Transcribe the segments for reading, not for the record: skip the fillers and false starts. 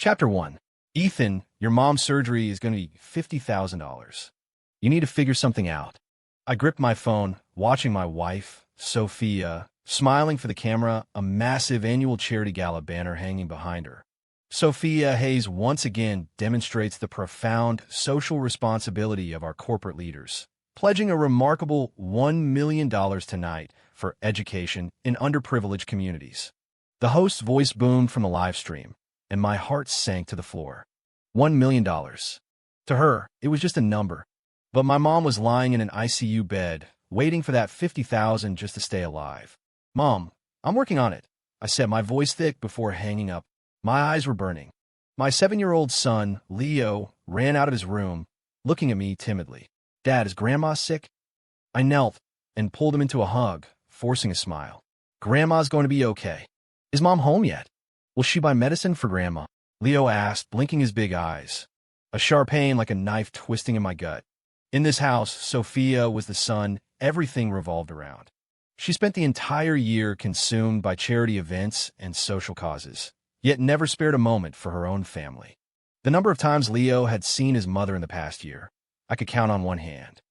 Chapter 1. Ethan, your mom's surgery is going to be $50,000. You need to figure something out. I gripped my phone, watching my wife, Sophia, smiling for the camera, a massive annual charity gala banner hanging behind her. Sophia Hayes once again demonstrates the profound social responsibility of our corporate leaders, pledging a remarkable $1 million tonight for education in underprivileged communities. The host's voice boomed from the live stream, and my heart sank to the floor. $1 million. To her, it was just a number. But my mom was lying in an ICU bed, waiting for that $50,000 just to stay alive. "Mom, I'm working on it," I said, my voice thick before hanging up. My eyes were burning. My 7-year-old son, Leo, ran out of his room, looking at me timidly. "Dad, is Grandma sick?" I knelt and pulled him into a hug, forcing a smile. "Grandma's going to be okay." "Is Mom home yet? Will she buy medicine for Grandma?" Leo asked, blinking his big eyes. A sharp pain like a knife twisting in my gut. In this house, Sophia was the sun everything revolved around. She spent the entire year consumed by charity events and social causes, yet never spared a moment for her own family. The number of times Leo had seen his mother in the past year, I could count on one hand.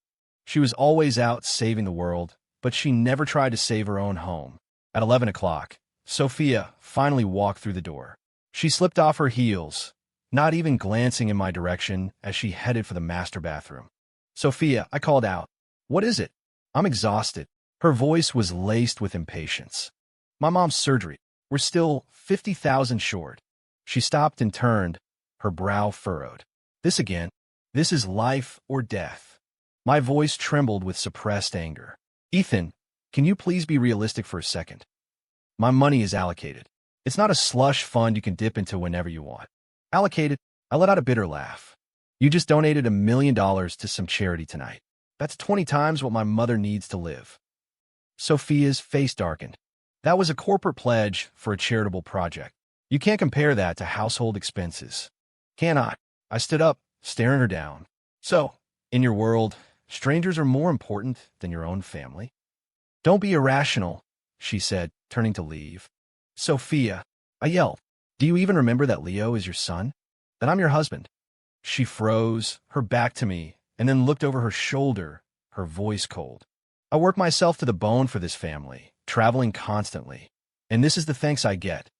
She was always out saving the world, but she never tried to save her own home. At 11 o'clock, Sophia finally walked through the door. She slipped off her heels, not even glancing in my direction as she headed for the master bathroom. "Sophia," I called out. "What is it?" "I'm exhausted." Her voice was laced with impatience. "My mom's surgery. We're still 50,000 short." She stopped and turned, her brow furrowed. "This again? This is life or death." My voice trembled with suppressed anger. "Ethan, can you please be realistic for a second? My money is allocated. It's not a slush fund you can dip into whenever you want." "Allocated?" I let out a bitter laugh. "You just donated $1 million to some charity tonight. That's 20 times what my mother needs to live." Sophia's face darkened. "That was a corporate pledge for a charitable project. You can't compare that to household expenses." "Can I?" I stood up, staring her down. "So, in your world, strangers are more important than your own family?" "Don't be irrational," she said, turning to leave. "Sophia," I yelled, "do you even remember that Leo is your son? That I'm your husband?" She froze, her back to me, and then looked over her shoulder, her voice cold. "I work myself to the bone for this family, traveling constantly. And this is the thanks I get.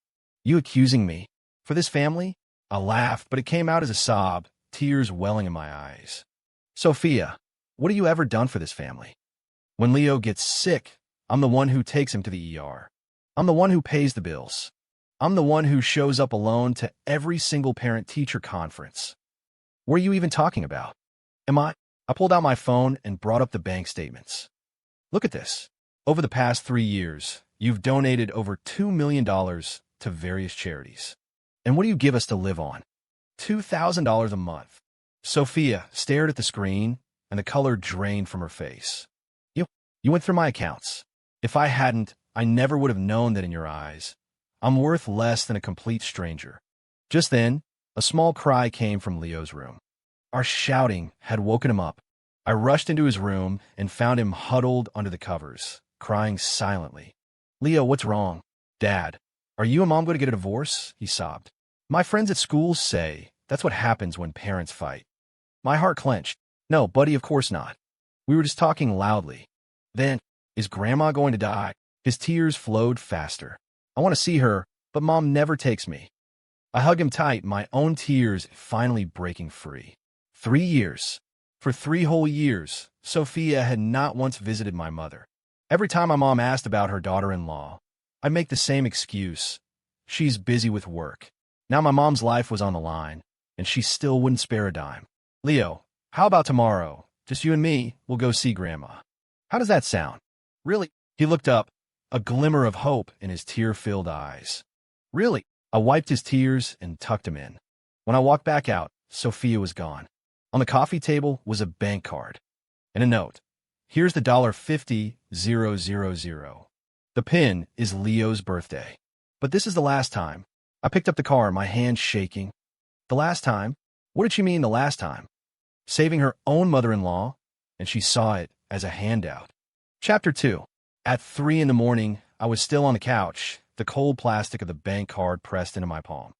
You accusing me? For this family?" I laughed, but it came out as a sob, tears welling in my eyes. "Sophia, what have you ever done for this family? When Leo gets sick, I'm the one who takes him to the ER. I'm the one who pays the bills. I'm the one who shows up alone to every single parent-teacher conference. What are you even talking about? I pulled out my phone and brought up the bank statements. "Look at this. Over the past 3 years, you've donated over $2 million to various charities. And what do you give us to live on? $2,000 a month." Sophia stared at the screen, and the color drained from her face. You went through my accounts. If I hadn't, I never would have known that in your eyes, I'm worth less than a complete stranger." Just then, a small cry came from Leo's room. Our shouting had woken him up. I rushed into his room and found him huddled under the covers, crying silently. "Leo, what's wrong?" "Dad, are you and Mom going to get a divorce?" he sobbed. "My friends at school say that's what happens when parents fight." My heart clenched. "No, buddy, of course not. We were just talking loudly." "Then, is Grandma going to die?" His tears flowed faster. "I want to see her, but Mom never takes me." I hugged him tight, my own tears finally breaking free. 3 years. For 3 whole years, Sophia had not once visited my mother. Every time my mom asked about her daughter-in-law, I'd make the same excuse. She's busy with work. Now my mom's life was on the line, and she still wouldn't spare a dime. "Leo, how about tomorrow? Just you and me, we'll go see Grandma. How does that sound?" "Really?" He looked up, a glimmer of hope in his tear-filled eyes. "Really?" I wiped his tears and tucked him in. When I walked back out, Sophia was gone. On the coffee table was a bank card and a note. "Here's the $50,000. The pin is Leo's birthday. But this is the last time." I picked up the card, my hand shaking. The last time? What did she mean the last time? Saving her own mother-in-law, and she saw it as a handout. Chapter 2. At 3 in the morning, I was still on the couch, the cold plastic of the bank card pressed into my palm.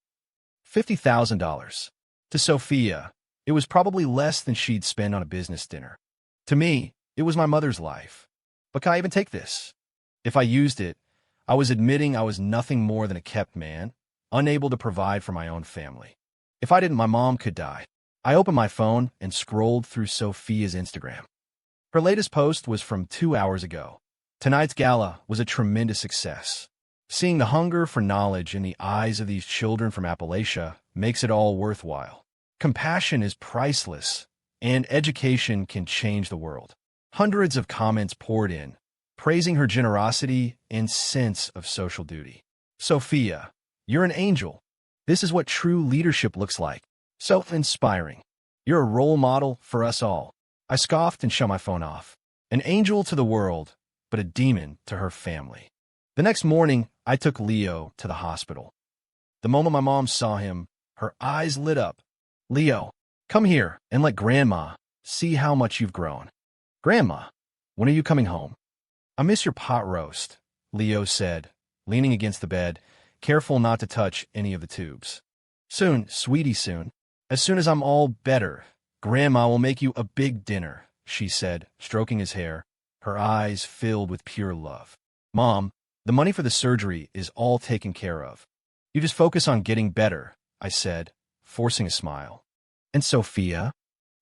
$50,000. To Sophia, it was probably less than she'd spend on a business dinner. To me, it was my mother's life. But can I even take this? If I used it, I was admitting I was nothing more than a kept man, unable to provide for my own family. If I didn't, my mom could die. I opened my phone and scrolled through Sophia's Instagram. Her latest post was from 2 hours ago. Tonight's gala was a tremendous success. Seeing the hunger for knowledge in the eyes of these children from Appalachia makes it all worthwhile. Compassion is priceless, and education can change the world. Hundreds of comments poured in, praising her generosity and sense of social duty. Sophia, you're an angel. This is what true leadership looks like. So inspiring. You're a role model for us all. I scoffed and shut my phone off. An angel to the world, but a demon to her family. The next morning, I took Leo to the hospital. The moment my mom saw him, her eyes lit up. Leo, come here and let Grandma see how much you've grown. Grandma, when are you coming home? I miss your pot roast, Leo said, leaning against the bed, careful not to touch any of the tubes. Soon, sweetie, soon. As soon as I'm all better, Grandma will make you a big dinner, she said, stroking his hair, her eyes filled with pure love. Mom, the money for the surgery is all taken care of. You just focus on getting better, I said, forcing a smile. And Sophia?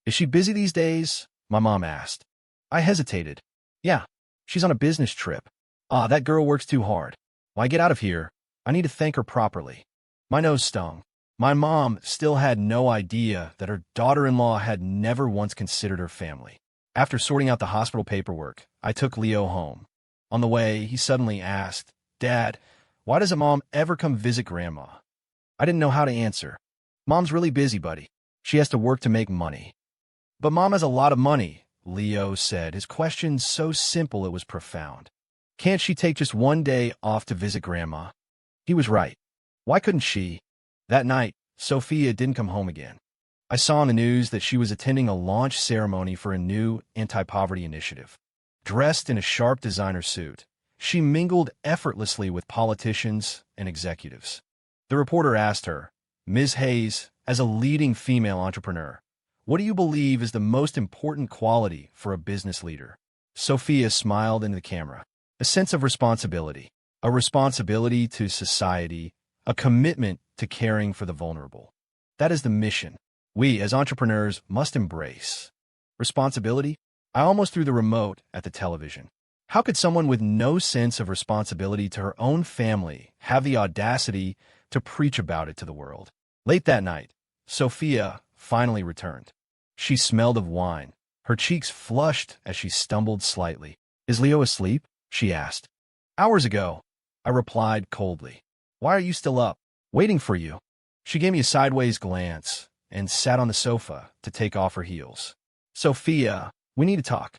Is she busy these days? My mom asked. I hesitated. Yeah, she's on a business trip. That girl works too hard. When I get out of here, I need to thank her properly. My nose stung. My mom still had no idea that her daughter-in-law had never once considered her family. After sorting out the hospital paperwork, I took Leo home. On the way, he suddenly asked, Dad, why doesn't Mom ever come visit Grandma? I didn't know how to answer. Mom's really busy, buddy. She has to work to make money. But Mom has a lot of money, Leo said, his question so simple it was profound. Can't she take just one day off to visit Grandma? He was right. Why couldn't she? That night, Sophia didn't come home again. I saw on the news that she was attending a launch ceremony for a new anti-poverty initiative. Dressed in a sharp designer suit, she mingled effortlessly with politicians and executives. The reporter asked her, Ms. Hayes, as a leading female entrepreneur, what do you believe is the most important quality for a business leader? Sophia smiled into the camera. A sense of responsibility. A responsibility to society. A commitment to caring for the vulnerable. That is the mission we, as entrepreneurs, must embrace. Responsibility? I almost threw the remote at the television. How could someone with no sense of responsibility to her own family have the audacity to preach about it to the world? Late that night, Sophia finally returned. She smelled of wine. Her cheeks flushed as she stumbled slightly. Is Leo asleep? She asked. Hours ago, I replied coldly. Why are you still up? Waiting for you. She gave me a sideways glance and sat on the sofa to take off her heels. Sophia, we need to talk.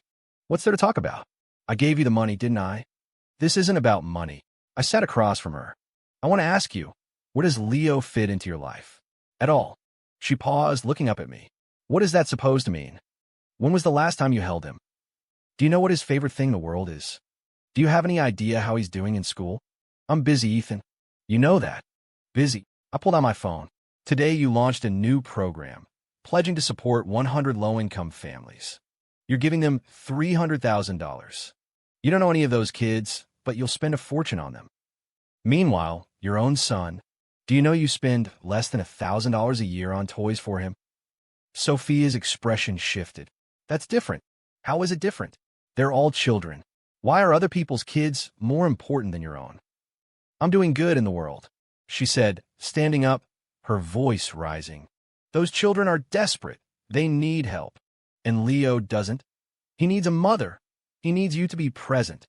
What's there to talk about? I gave you the money, didn't I? This isn't about money. I sat across from her. I want to ask you, where does Leo fit into your life? At all. She paused, looking up at me. What is that supposed to mean? When was the last time you held him? Do you know what his favorite thing in the world is? Do you have any idea how he's doing in school? I'm busy, Ethan. You know that. Busy. I pulled out my phone. Today you launched a new program, pledging to support 100 low-income families. You're giving them $300,000. You don't know any of those kids, but you'll spend a fortune on them. Meanwhile, your own son, do you know you spend less than $1,000 a year on toys for him? Sophia's expression shifted. That's different. How is it different? They're all children. Why are other people's kids more important than your own? I'm doing good in the world, she said, standing up, her voice rising. Those children are desperate. They need help. And Leo doesn't. He needs a mother. He needs you to be present.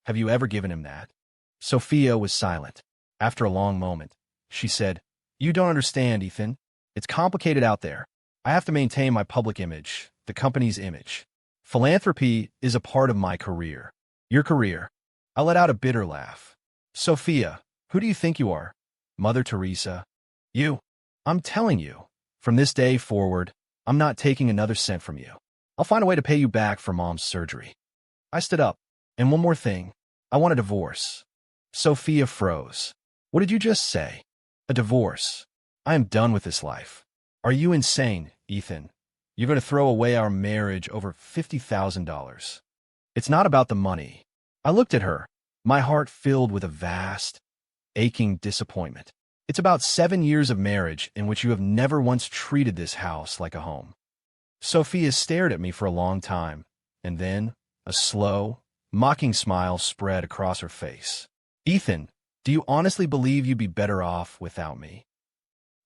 Have you ever given him that? Sophia was silent. After a long moment, she said, You don't understand, Ethan. It's complicated out there. I have to maintain my public image, the company's image. Philanthropy is a part of my career. Your career. I let out a bitter laugh. Sophia, who do you think you are? Mother Teresa? You. I'm telling you, from this day forward, I'm not taking another cent from you. I'll find a way to pay you back for Mom's surgery. I stood up. And one more thing. I want a divorce. Sophia froze. What did you just say? A divorce. I am done with this life. Are you insane, Ethan? You're going to throw away our marriage over $50,000. It's not about the money. I looked at her, my heart filled with a vast, aching disappointment. It's about 7 years of marriage in which you have never once treated this house like a home. Sophia stared at me for a long time, and then a slow, mocking smile spread across her face. Ethan, do you honestly believe you'd be better off without me?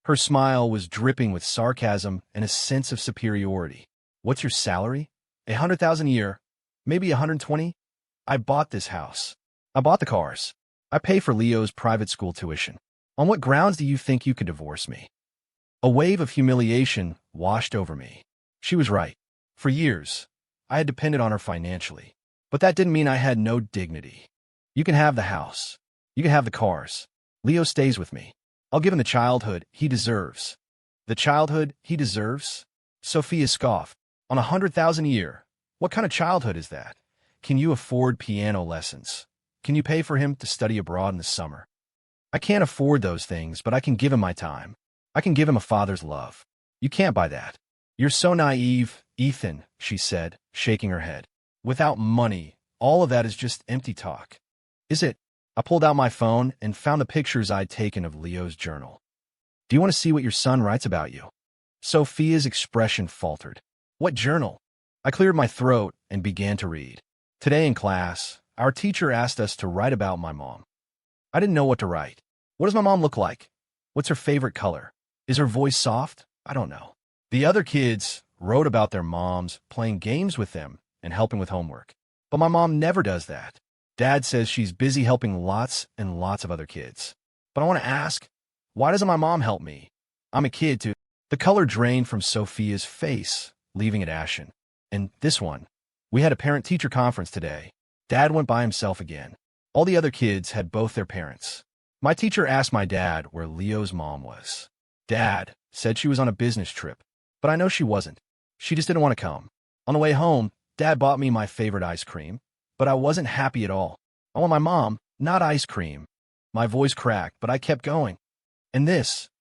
Her smile was dripping with sarcasm and a sense of superiority. What's your salary? 100,000 a year, maybe 120? I bought this house. I bought the cars. I pay for Leo's private school tuition. On what grounds do you think you could divorce me? A wave of humiliation washed over me. She was right. For years, I had depended on her financially. But that didn't mean I had no dignity. You can have the house. You can have the cars. Leo stays with me. I'll give him the childhood he deserves. The childhood he deserves? Sophia scoffed. On 100,000 a year. What kind of childhood is that? Can you afford piano lessons? Can you pay for him to study abroad in the summer? I can't afford those things, but I can give him my time. I can give him a father's love. You can't buy that. You're so naive, Ethan, she said, shaking her head. Without money, all of that is just empty talk. Is it? I pulled out my phone and found the pictures I'd taken of Leo's journal. Do you want to see what your son writes about you? Sophia's expression faltered. What journal? I cleared my throat and began to read. Today in class, our teacher asked us to write about my mom. I didn't know what to write. What does my mom look like? What's her favorite color? Is her voice soft? I don't know. The other kids wrote about their moms, playing games with them, and helping with homework. But my mom never does that. Dad says she's busy helping lots and lots of other kids. But I want to ask, why doesn't my mom help me? I'm a kid too. The color drained from Sophia's face, leaving it ashen. And this one. We had a parent-teacher conference today. Dad went by himself again. All the other kids had both their parents. My teacher asked my dad where Leo's mom was. Dad said she was on a business trip, but I know she wasn't. She just didn't want to come. On the way home, Dad bought me my favorite ice cream, but I wasn't happy at all. I want my mom, not ice cream. My voice cracked, but I kept going. And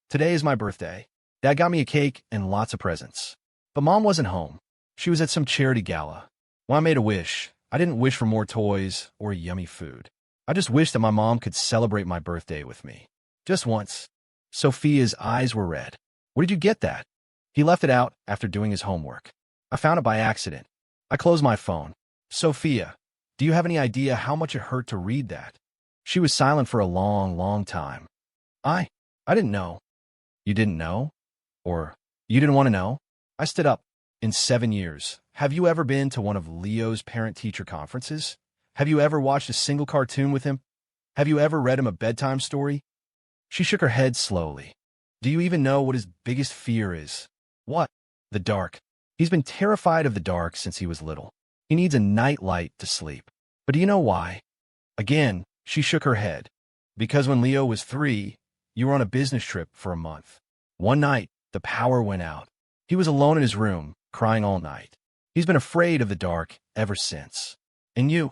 today is my birthday. Dad got me a cake and lots of presents. But Mom wasn't home. She was at some charity gala. When I made a wish, I didn't wish for more toys or yummy food. I just wished that my mom could celebrate my birthday with me. Just once. Sophia's eyes were red. Where did you get that? He left it out after doing his homework. I found it by accident. I closed my phone. Sophia, do you have any idea how much it hurt to read that? She was silent for a long, long time. I didn't know. You didn't know? Or you didn't want to know? I stood up. In 7 years, have you ever been to one of Leo's parent-teacher conferences? Have you ever watched a single cartoon with him? Have you ever read him a bedtime story? She shook her head slowly. Do you even know what his biggest fear is? What? The dark. He's been terrified of the dark since he was little. He needs a night light to sleep. But do you know why? Again, she shook her head. Because when Leo was 3, you were on a business trip for a month. One night, the power went out. He was alone in his room, crying all night. He's been afraid of the dark ever since. And you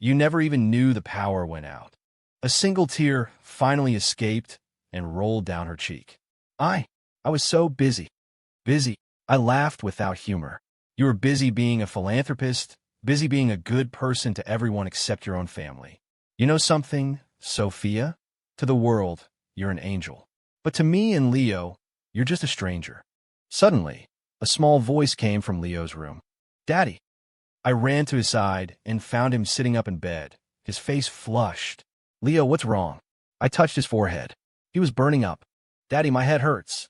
never even knew the power went out. A single tear finally escaped and rolled down her cheek. I was so busy. Busy. I laughed without humor. You were busy being a philanthropist, busy being a good person to everyone except your own family. You know something, Sophia? To the world, you're an angel. But to me and Leo, you're just a stranger. Suddenly, a small voice came from Leo's room. Daddy. I ran to his side and found him sitting up in bed, his face flushed. Leo, what's wrong? I touched his forehead. He was burning up. Daddy, my head hurts.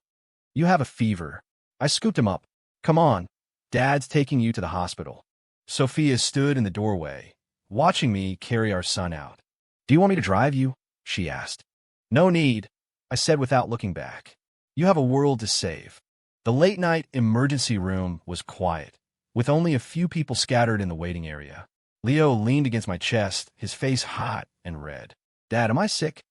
You have a fever. I scooped him up. Come on. Dad's taking you to the hospital. Sophia stood in the doorway, watching me carry our son out. Do you want me to drive you? She asked. No need, I said without looking back. You have a world to save. The late-night emergency room was quiet, with only a few people scattered in the waiting area. Leo leaned against my chest, his face hot and red. Dad, am I sick?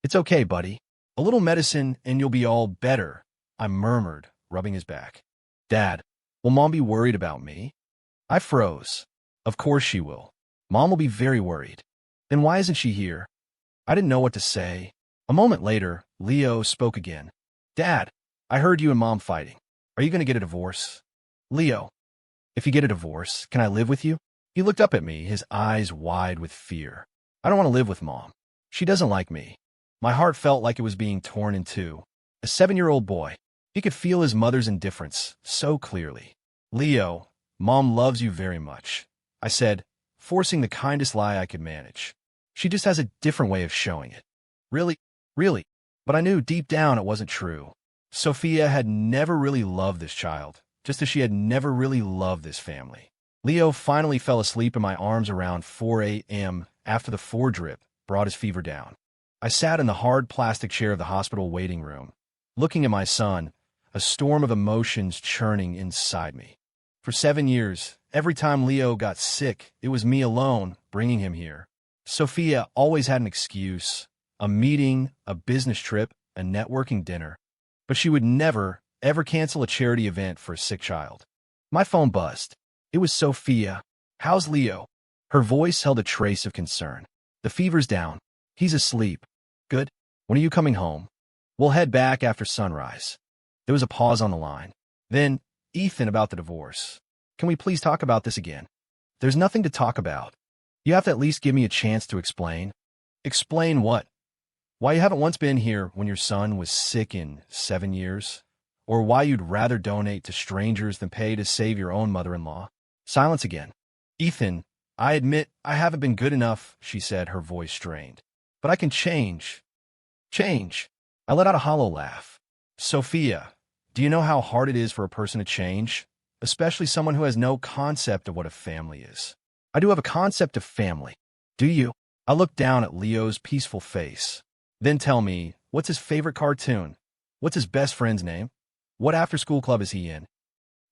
It's okay, buddy. A little medicine and you'll be all better, I murmured, rubbing his back. Dad, will Mom be worried about me? I froze. Of course she will. Mom will be very worried. Then why isn't she here? I didn't know what to say. A moment later, Leo spoke again. Dad, I heard you and Mom fighting. Are you going to get a divorce? Leo, if you get a divorce, can I live with you? He looked up at me, his eyes wide with fear. I don't want to live with Mom. She doesn't like me. My heart felt like it was being torn in two. A 7-year-old boy. He could feel his mother's indifference so clearly. Leo, Mom loves you very much, I said, forcing the kindest lie I could manage. She just has a different way of showing it. Really? Really? But I knew deep down it wasn't true. Sophia had never really loved this child, just as she had never really loved this family. Leo finally fell asleep in my arms around 4 a.m. after the foredrip brought his fever down. I sat in the hard plastic chair of the hospital waiting room, looking at my son, a storm of emotions churning inside me. For 7 years, every time Leo got sick, it was me alone bringing him here. Sophia always had an excuse, a meeting, a business trip, a networking dinner. But she would never, ever cancel a charity event for a sick child. My phone buzzed. It was Sophia. How's Leo? Her voice held a trace of concern. The fever's down. He's asleep. Good. When are you coming home? We'll head back after sunrise. There was a pause on the line. Then, Ethan, about the divorce. Can we please talk about this again? There's nothing to talk about. You have to at least give me a chance to explain. Explain what? Why you haven't once been here when your son was sick in 7 years? Or why you'd rather donate to strangers than pay to save your own mother-in-law? Silence again. Ethan, I admit I haven't been good enough, she said, her voice strained. But I can change. Change. I let out a hollow laugh. Sophia, do you know how hard it is for a person to change? Especially someone who has no concept of what a family is. I do have a concept of family. Do you? I looked down at Leo's peaceful face. Then tell me, what's his favorite cartoon? What's his best friend's name? What after-school club is he in?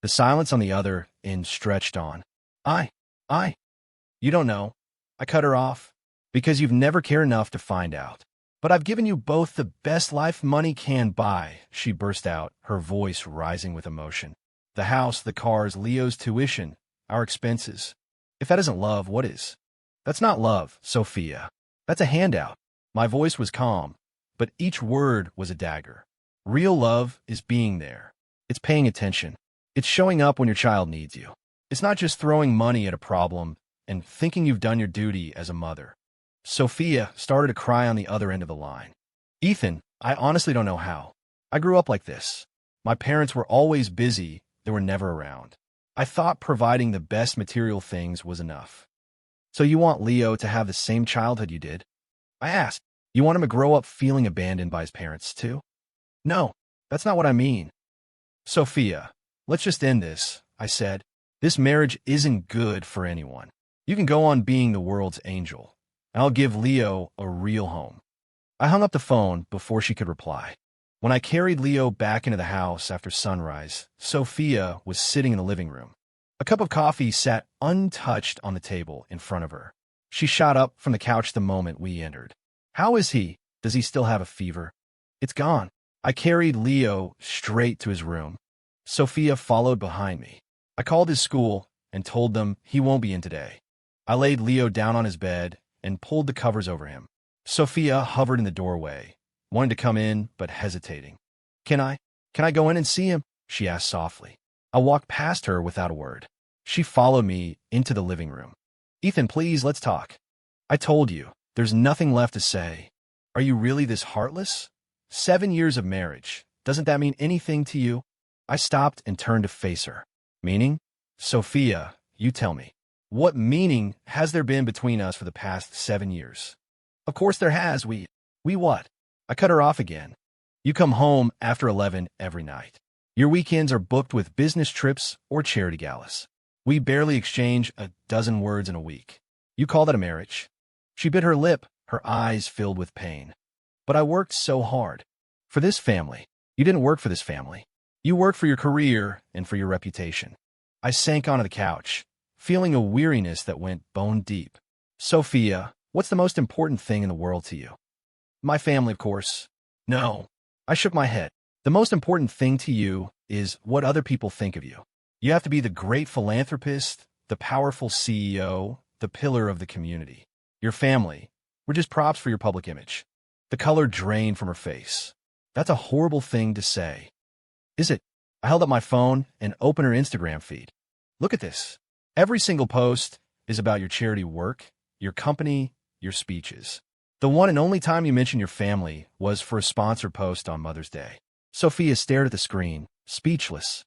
The silence on the other end stretched on. You don't know. I cut her off. Because you've never cared enough to find out. But I've given you both the best life money can buy, she burst out, her voice rising with emotion. The house, the cars, Leo's tuition, our expenses. If that isn't love, what is? That's not love, Sophia. That's a handout. My voice was calm, but each word was a dagger. Real love is being there. It's paying attention. It's showing up when your child needs you. It's not just throwing money at a problem and thinking you've done your duty as a mother. Sophia started to cry on the other end of the line. Ethan, I honestly don't know how. I grew up like this. My parents were always busy. They were never around. I thought providing the best material things was enough. So you want Leo to have the same childhood you did? I asked. You want him to grow up feeling abandoned by his parents, too? No, that's not what I mean. Sophia, let's just end this, I said. This marriage isn't good for anyone. You can go on being the world's angel. I'll give Leo a real home. I hung up the phone before she could reply. When I carried Leo back into the house after sunrise, Sophia was sitting in the living room. A cup of coffee sat untouched on the table in front of her. She shot up from the couch the moment we entered. How is he? Does he still have a fever? It's gone. I carried Leo straight to his room. Sophia followed behind me. I called his school and told them he won't be in today. I laid Leo down on his bed and pulled the covers over him. Sophia hovered in the doorway, wanting to come in but hesitating. Can I go in and see him? She asked softly. I walked past her without a word. She followed me into the living room. Ethan, please, let's talk. I told you, there's nothing left to say. Are you really this heartless? 7 years of marriage. Doesn't that mean anything to you? I stopped and turned to face her. Meaning? Sophia, you tell me. What meaning has there been between us for the past 7 years? Of course there has. We what? I cut her off again. You come home after 11 every night. Your weekends are booked with business trips or charity galas. We barely exchange a dozen words in a week. You call that a marriage? She bit her lip, her eyes filled with pain. But I worked so hard. For this family. You didn't work for this family. You worked for your career and for your reputation. I sank onto the couch, feeling a weariness that went bone deep. Sophia, what's the most important thing in the world to you? My family, of course. No. I shook my head. The most important thing to you is what other people think of you. You have to be the great philanthropist, the powerful CEO, the pillar of the community. Your family, we're just props for your public image. The color drained from her face. That's a horrible thing to say. Is it? I held up my phone and opened her Instagram feed. Look at this. Every single post is about your charity work, your company, your speeches. The one and only time you mentioned your family was for a sponsored post on Mother's Day. Sophia stared at the screen, speechless.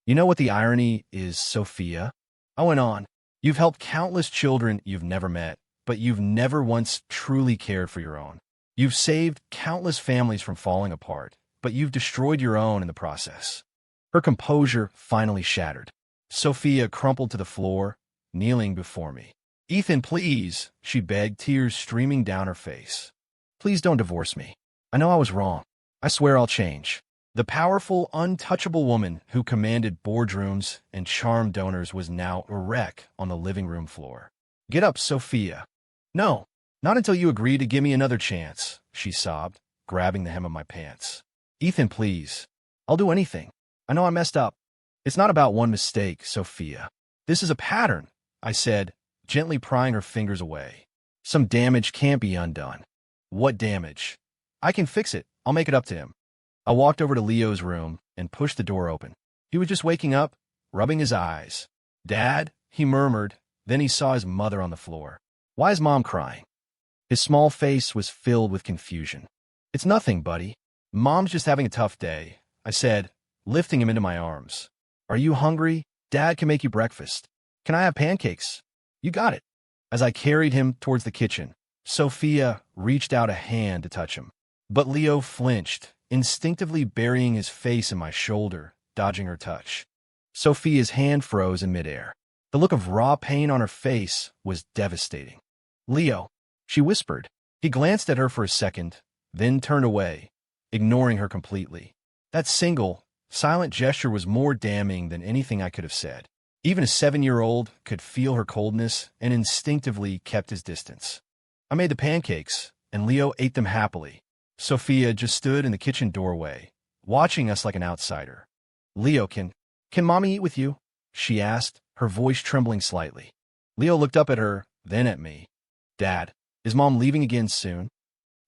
You know what the irony is, Sophia? I went on. You've helped countless children you've never met, but you've never once truly cared for your own. You've saved countless families from falling apart, but you've destroyed your own in the process. Her composure finally shattered. Sophia crumpled to the floor, kneeling before me. Ethan, please, she begged, tears streaming down her face. Please don't divorce me. I know I was wrong. I swear I'll change. The powerful, untouchable woman who commanded boardrooms and charmed donors was now a wreck on the living room floor. Get up, Sophia. No, not until you agree to give me another chance, she sobbed, grabbing the hem of my pants. Ethan, please. I'll do anything. I know I messed up. It's not about one mistake, Sophia. This is a pattern, I said, gently prying her fingers away. Some damage can't be undone. What damage? I can fix it. I'll make it up to him. I walked over to Leo's room and pushed the door open. He was just waking up, rubbing his eyes. Dad, he murmured. Then he saw his mother on the floor. Why is Mom crying? His small face was filled with confusion. It's nothing, buddy. Mom's just having a tough day, I said, lifting him into my arms. Are you hungry? Dad can make you breakfast. Can I have pancakes? You got it. As I carried him towards the kitchen, Sophia reached out a hand to touch him. But Leo flinched, instinctively burying his face in my shoulder, dodging her touch. Sophia's hand froze in midair. The look of raw pain on her face was devastating. Leo, she whispered. He glanced at her for a second, then turned away, ignoring her completely. That single, silent gesture was more damning than anything I could have said. Even a 7-year-old could feel her coldness and instinctively kept his distance. I made the pancakes, and Leo ate them happily. Sophia just stood in the kitchen doorway, watching us like an outsider. Leo, can Mommy eat with you? She asked, her voice trembling slightly. Leo looked up at her, then at me. Dad, is Mom leaving again soon?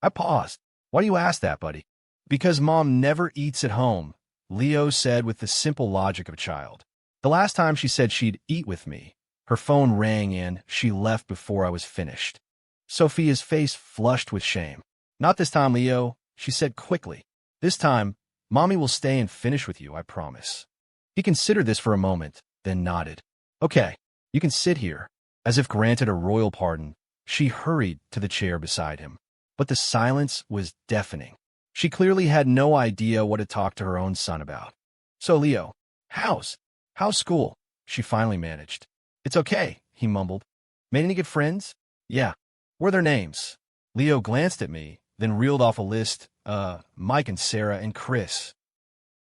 I paused. Why do you ask that, buddy? Because Mom never eats at home, Leo said with the simple logic of a child. The last time she said she'd eat with me, her phone rang and she left before I was finished. Sophia's face flushed with shame. Not this time, Leo, she said quickly. This time, Mommy will stay and finish with you, I promise. He considered this for a moment, then nodded. Okay, you can sit here. As if granted a royal pardon, she hurried to the chair beside him. But the silence was deafening. She clearly had no idea what to talk to her own son about. So, Leo, how's school? She finally managed. It's okay, he mumbled. Made any good friends? Yeah. What are their names? Leo glanced at me, then reeled off a list. Mike and Sarah and Chris.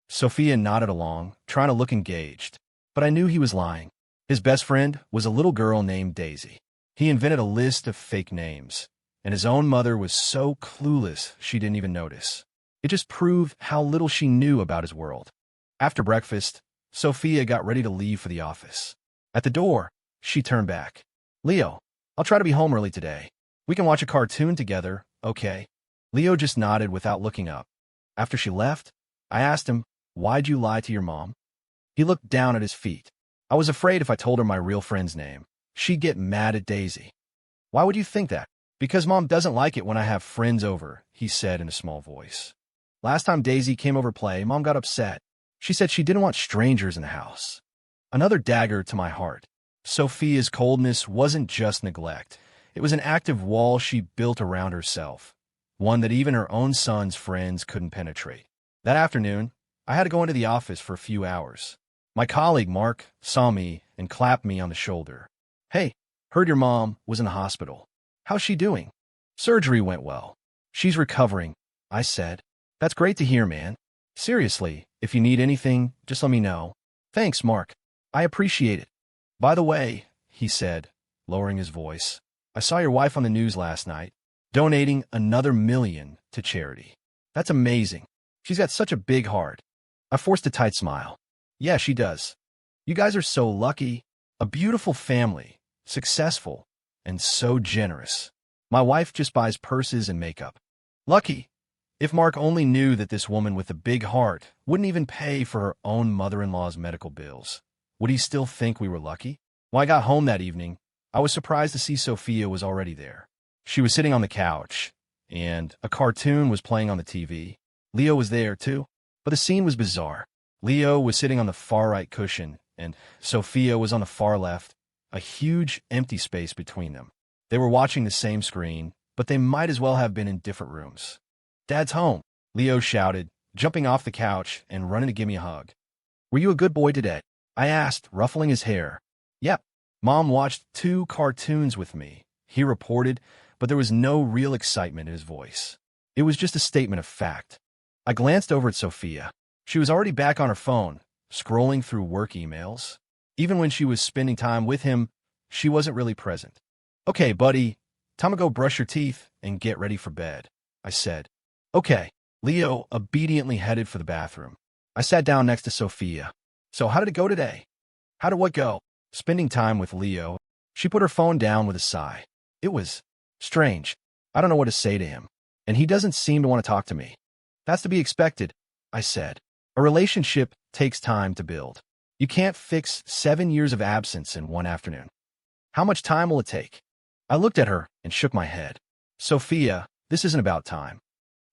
Sophia nodded along, trying to look engaged. But I knew he was lying. His best friend was a little girl named Daisy. He invented a list of fake names, and his own mother was so clueless she didn't even notice. It just proved how little she knew about his world. After breakfast, Sophia got ready to leave for the office. At the door, she turned back. Leo, I'll try to be home early today. We can watch a cartoon together, okay? Leo just nodded without looking up. After she left, I asked him, why'd you lie to your mom? He looked down at his feet. I was afraid if I told her my real friend's name, she'd get mad at Daisy. Why would you think that? Because Mom doesn't like it when I have friends over, he said in a small voice. Last time Daisy came over to play, Mom got upset. She said she didn't want strangers in the house. Another dagger to my heart. Sophia's coldness wasn't just neglect. It was an active wall she built around herself, one that even her own son's friends couldn't penetrate. That afternoon, I had to go into the office for a few hours. My colleague, Mark, saw me and clapped me on the shoulder. Hey, heard your mom was in the hospital. How's she doing? Surgery went well. She's recovering, I said. That's great to hear, man. Seriously, if you need anything, just let me know. Thanks, Mark. I appreciate it. By the way, he said, lowering his voice, I saw your wife on the news last night, donating another $1 million to charity. That's amazing. She's got such a big heart. I forced a tight smile. Yeah, she does. You guys are so lucky. A beautiful family, successful, and so generous. My wife just buys purses and makeup. Lucky? If Mark only knew that this woman with a big heart wouldn't even pay for her own mother-in-law's medical bills, would he still think we were lucky? When I got home that evening, I was surprised to see Sophia was already there. She was sitting on the couch, and a cartoon was playing on the TV. Leo was there, too, but the scene was bizarre. Leo was sitting on the far right cushion, and Sophia was on the far left, a huge empty space between them. They were watching the same screen, but they might as well have been in different rooms. "Dad's home," Leo shouted, jumping off the couch and running to give me a hug. "Were you a good boy today?" I asked, ruffling his hair. "Yep. Mom watched 2 cartoons with me," he reported, but there was no real excitement in his voice. It was just a statement of fact. I glanced over at Sophia. She was already back on her phone, scrolling through work emails. Even when she was spending time with him, she wasn't really present. "Okay, buddy, time to go brush your teeth and get ready for bed," I said. "Okay." Leo obediently headed for the bathroom. I sat down next to Sophia. "So how did it go today?" "How did what go?" "Spending time with Leo." She put her phone down with a sigh. "It was strange. I don't know what to say to him, and he doesn't seem to want to talk to me." "That's to be expected," I said. "A relationship takes time to build. You can't fix 7 years of absence in one afternoon." "How much time will it take?" I looked at her and shook my head. "Sophia, this isn't about time."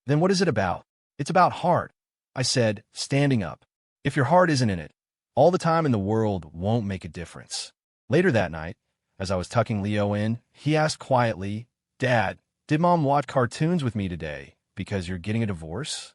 "Then what is it about?" "It's about heart," I said, standing up. "If your heart isn't in it, all the time in the world won't make a difference." Later that night, as I was tucking Leo in, he asked quietly, "Dad, did Mom watch cartoons with me today because you're getting a divorce?"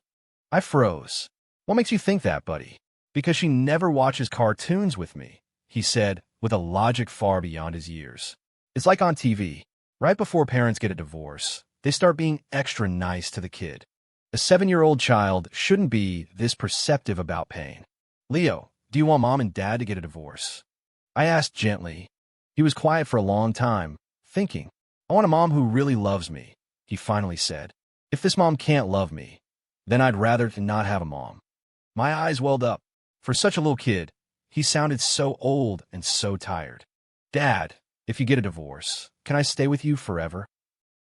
I froze. "What makes you think that, buddy?" "Because she never watches cartoons with me," he said, with a logic far beyond his years. "It's like on TV. Right before parents get a divorce, they start being extra nice to the kid. A 7-year-old child shouldn't be this perceptive about pain." "Leo, do you want Mom and Dad to get a divorce?" I asked gently. He was quiet for a long time, thinking. "I want a mom who really loves me," he finally said. "If this mom can't love me, then I'd rather not have a mom." My eyes welled up. For such a little kid, he sounded so old and so tired. "Dad, if you get a divorce, can I stay with you forever?"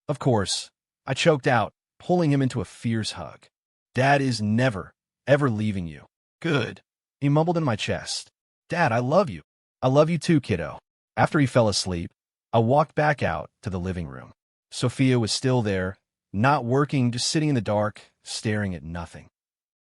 "Of course," I choked out, pulling him into a fierce hug. "Dad is never, ever leaving you." "Good," he mumbled in my chest. "Dad, I love you." "I love you too, kiddo." After he fell asleep, I walked back out to the living room. Sophia was still there, not working, just sitting in the dark, staring at nothing.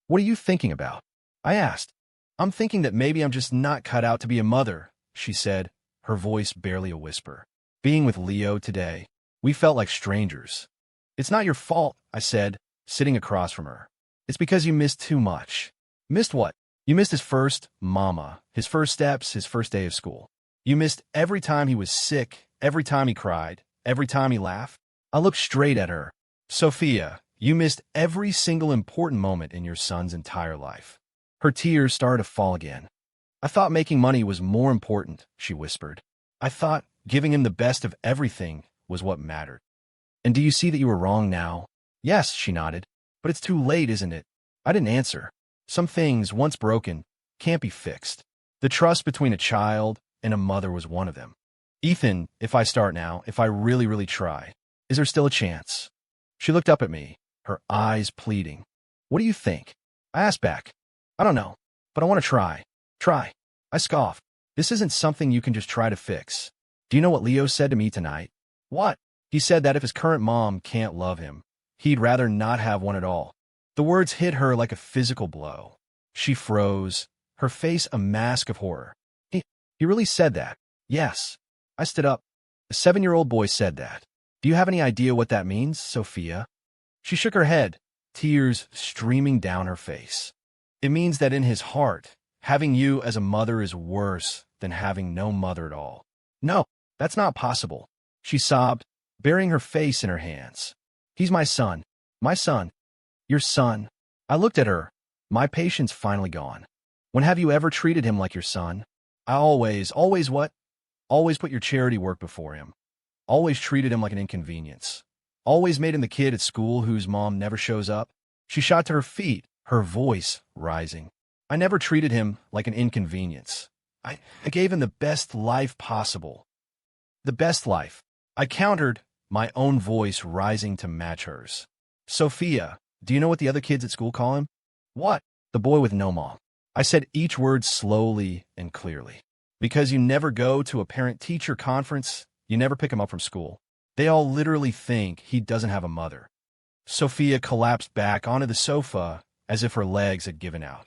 "What are you thinking about?" I asked. "I'm thinking that maybe I'm just not cut out to be a mother," she said, her voice barely a whisper. "Being with Leo today, we felt like strangers." "It's not your fault," I said, sitting across from her. "It's because you missed too much." "Missed what?" "You missed his first mama, his first steps, his first day of school. You missed every time he was sick, every time he cried, every time he laughed." I looked straight at her. "Sophia, you missed every single important moment in your son's entire life." Her tears started to fall again. "I thought making money was more important," she whispered. "I thought giving him the best of everything was what mattered." "And do you see that you were wrong now?" "Yes," she nodded. "But it's too late, isn't it?" I didn't answer. Some things, once broken, can't be fixed. The trust between a child and a mother was one of them. "Ethan, if I start now, if I really, really try, is there still a chance?" She looked up at me, her eyes pleading. "What do you think?" I asked back. "I don't know, but I want to try." "Try?" I scoffed. "This isn't something you can just try to fix." "Do you know what Leo said to me tonight?" "What?" "He said that if his current mom can't love him, he'd rather not have one at all." The words hit her like a physical blow. She froze, her face a mask of horror. He really said that?" "Yes." I stood up. "A 7-year-old boy said that. Do you have any idea what that means, Sophia?" She shook her head, tears streaming down her face. "It means that in his heart, having you as a mother is worse than having no mother at all." "No, that's not possible," she sobbed, burying her face in her hands. "He's my son. My son." "Your son?" I looked at her, my patience finally gone. "When have you ever treated him like your son?" "I always what?" "Always put your charity work before him. Always treated him like an inconvenience. Always made him the kid at school whose mom never shows up." She shot to her feet, her voice rising. "I never treated him like an inconvenience. I gave him the best life possible." "The best life," I countered, my own voice rising to match hers. "Sophia, Do you know what the other kids at school call him? What? The boy with no mom. I said each word slowly and clearly. Because you never go to a parent-teacher conference, you never pick him up from school. They all literally think he doesn't have a mother. Sophia collapsed back onto the sofa as if her legs had given out.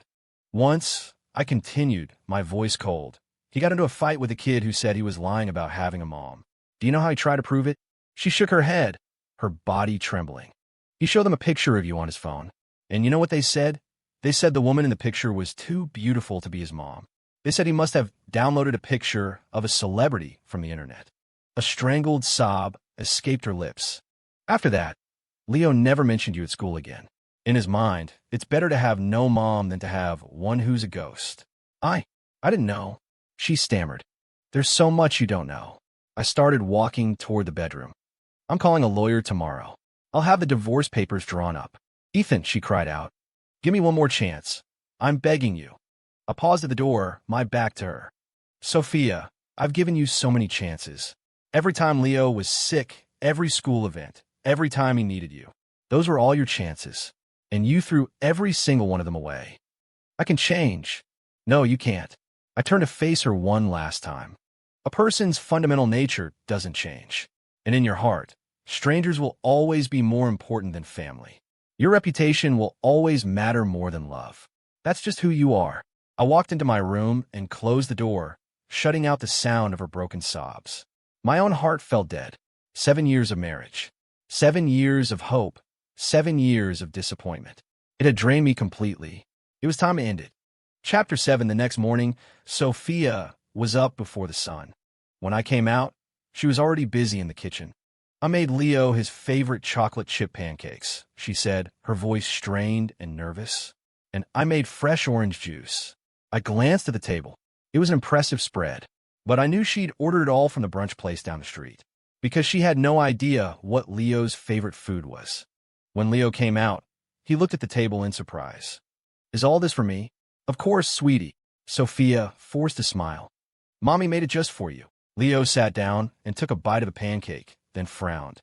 Once, I continued, my voice cold. He got into a fight with a kid who said he was lying about having a mom. Do you know how he tried to prove it? She shook her head, her body trembling. He showed them a picture of you on his phone. And you know what they said? They said the woman in the picture was too beautiful to be his mom. They said he must have downloaded a picture of a celebrity from the internet. A strangled sob escaped her lips. After that, Leo never mentioned you at school again. In his mind, it's better to have no mom than to have one who's a ghost. I didn't know. She stammered. There's so much you don't know. I started walking toward the bedroom. I'm calling a lawyer tomorrow. I'll have the divorce papers drawn up. Ethan, she cried out. Give me one more chance. I'm begging you. I paused at the door, my back to her. Sophia, I've given you so many chances. Every time Leo was sick, every school event, every time he needed you. Those were all your chances. And you threw every single one of them away. I can change. No, you can't. I turned to face her one last time. A person's fundamental nature doesn't change. And in your heart, strangers will always be more important than family. Your reputation will always matter more than love. That's just who you are. I walked into my room and closed the door, shutting out the sound of her broken sobs. My own heart felt dead. 7 years of marriage. 7 years of hope. 7 years of disappointment. It had drained me completely. It was time to end it. Chapter 7. The next morning, Sophia was up before the sun. When I came out, she was already busy in the kitchen. I made Leo his favorite chocolate chip pancakes, she said, her voice strained and nervous. And I made fresh orange juice. I glanced at the table. It was an impressive spread, but I knew she'd ordered it all from the brunch place down the street, because she had no idea what Leo's favorite food was. When Leo came out, he looked at the table in surprise. Is all this for me? Of course, sweetie. Sophia forced a smile. Mommy made it just for you. Leo sat down and took a bite of the pancake, then frowned.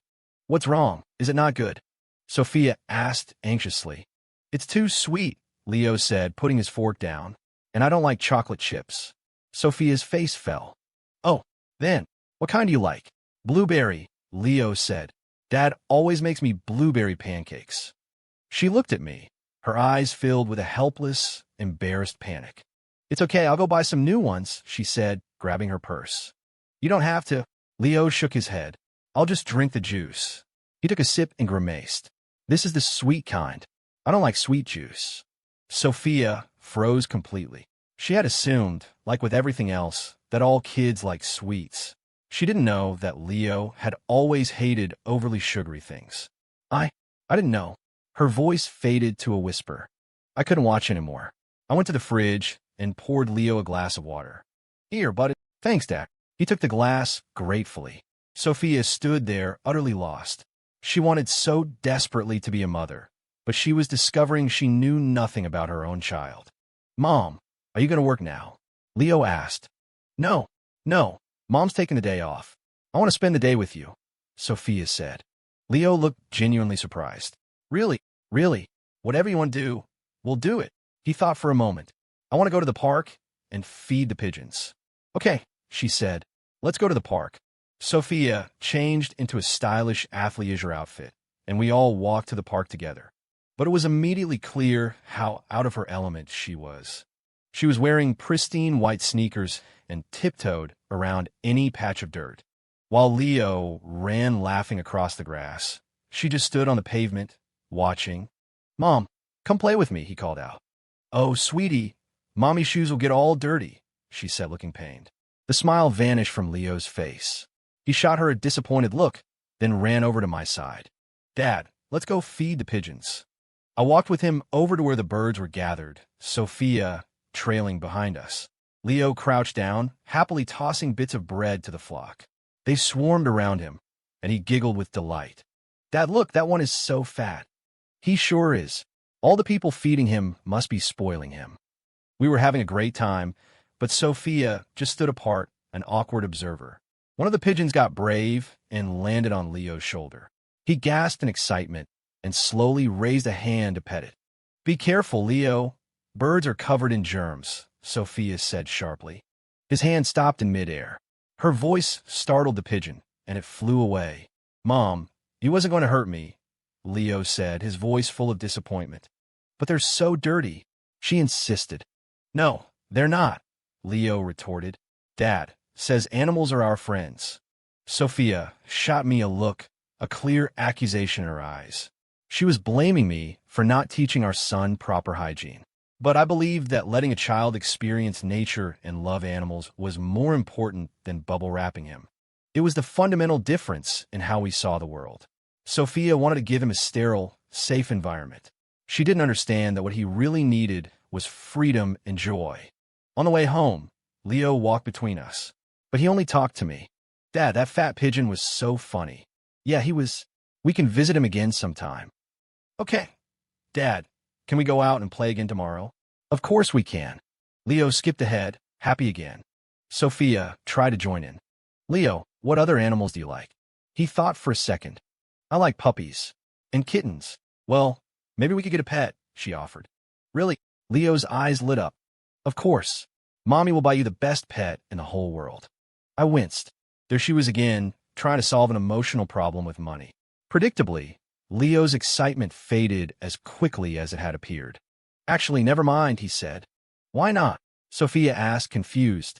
What's wrong? Is it not good? Sophia asked anxiously. It's too sweet, Leo said, putting his fork down. And I don't like chocolate chips. Sophia's face fell. Oh, then, what kind do you like? Blueberry, Leo said. Dad always makes me blueberry pancakes. She looked at me, her eyes filled with a helpless, embarrassed panic. It's okay, I'll go buy some new ones, she said, grabbing her purse. You don't have to. Leo shook his head. I'll just drink the juice. He took a sip and grimaced. This is the sweet kind. I don't like sweet juice. Sophia froze completely. She had assumed, like with everything else, that all kids like sweets. She didn't know that Leo had always hated overly sugary things. I didn't know. Her voice faded to a whisper. I couldn't watch anymore. I went to the fridge and poured Leo a glass of water. Here, bud. Thanks, Dad. He took the glass gratefully. Sophia stood there, utterly lost. She wanted so desperately to be a mother, but she was discovering she knew nothing about her own child. Mom, are you going to work now? Leo asked. No. Mom's taking the day off. I want to spend the day with you, Sophia said. Leo looked genuinely surprised. Really? Whatever you want to do, we'll do it. He thought for a moment. I want to go to the park and feed the pigeons. Okay, she said. Let's go to the park. Sophia changed into a stylish athleisure outfit, and we all walked to the park together. But it was immediately clear how out of her element she was. She was wearing pristine white sneakers and tiptoed around any patch of dirt. While Leo ran laughing across the grass, she just stood on the pavement, watching. Mom, come play with me, he called out. Oh, sweetie, Mommy's shoes will get all dirty, she said, looking pained. The smile vanished from Leo's face. He shot her a disappointed look, then ran over to my side. Dad, let's go feed the pigeons. I walked with him over to where the birds were gathered, Sophia trailing behind us. Leo crouched down, happily tossing bits of bread to the flock. They swarmed around him, and he giggled with delight. Dad, look, that one is so fat. He sure is. All the people feeding him must be spoiling him. We were having a great time, but Sophia just stood apart, an awkward observer. One of the pigeons got brave and landed on Leo's shoulder. He gasped in excitement, and slowly raised a hand to pet it. Be careful, Leo. Birds are covered in germs, Sophia said sharply. His hand stopped in midair. Her voice startled the pigeon, and it flew away. Mom, he wasn't going to hurt me, Leo said, his voice full of disappointment. But they're so dirty, she insisted. No, they're not, Leo retorted. Dad says animals are our friends. Sophia shot me a look, a clear accusation in her eyes. She was blaming me for not teaching our son proper hygiene. But I believed that letting a child experience nature and love animals was more important than bubble wrapping him. It was the fundamental difference in how we saw the world. Sophia wanted to give him a sterile, safe environment. She didn't understand that what he really needed was freedom and joy. On the way home, Leo walked between us. But he only talked to me. Dad, that fat pigeon was so funny. Yeah, he was. We can visit him again sometime. Okay. Dad, can we go out and play again tomorrow? Of course we can. Leo skipped ahead, happy again. Sophia tried to join in. Leo, what other animals do you like? He thought for a second. I like puppies. And kittens. Well, maybe we could get a pet, she offered. Really? Leo's eyes lit up. Of course. Mommy will buy you the best pet in the whole world. I winced. There she was again, trying to solve an emotional problem with money. Predictably, Leo's excitement faded as quickly as it had appeared. Actually, never mind, he said. Why not? Sophia asked, confused.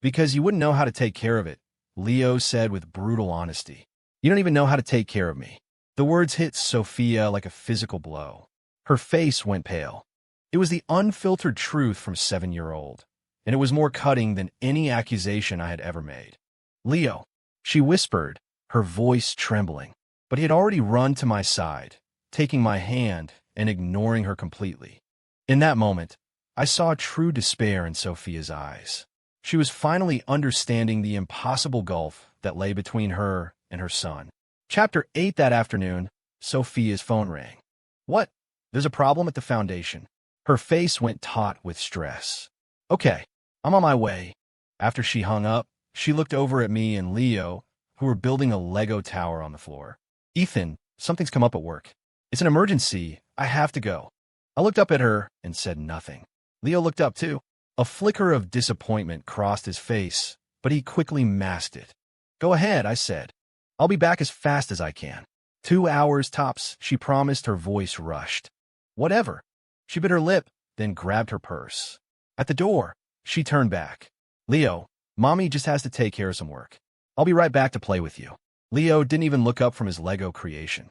Because you wouldn't know how to take care of it, Leo said with brutal honesty. You don't even know how to take care of me. The words hit Sophia like a physical blow. Her face went pale. It was the unfiltered truth from 7-year-old, and it was more cutting than any accusation I had ever made. Leo, she whispered, her voice trembling. But he had already run to my side, taking my hand and ignoring her completely. In that moment, I saw true despair in Sophia's eyes. She was finally understanding the impossible gulf that lay between her and her son. Chapter 8 that afternoon, Sophia's phone rang. What? There's a problem at the foundation. Her face went taut with stress. Okay, I'm on my way. After she hung up, she looked over at me and Leo, who were building a Lego tower on the floor. Ethan, something's come up at work. It's an emergency. I have to go. I looked up at her and said nothing. Leo looked up too. A flicker of disappointment crossed his face, but he quickly masked it. Go ahead, I said. I'll be back as fast as I can. 2 hours tops, she promised, her voice rushed. Whatever. She bit her lip, then grabbed her purse. At the door, she turned back. Leo, Mommy just has to take care of some work. I'll be right back to play with you. Leo didn't even look up from his Lego creation.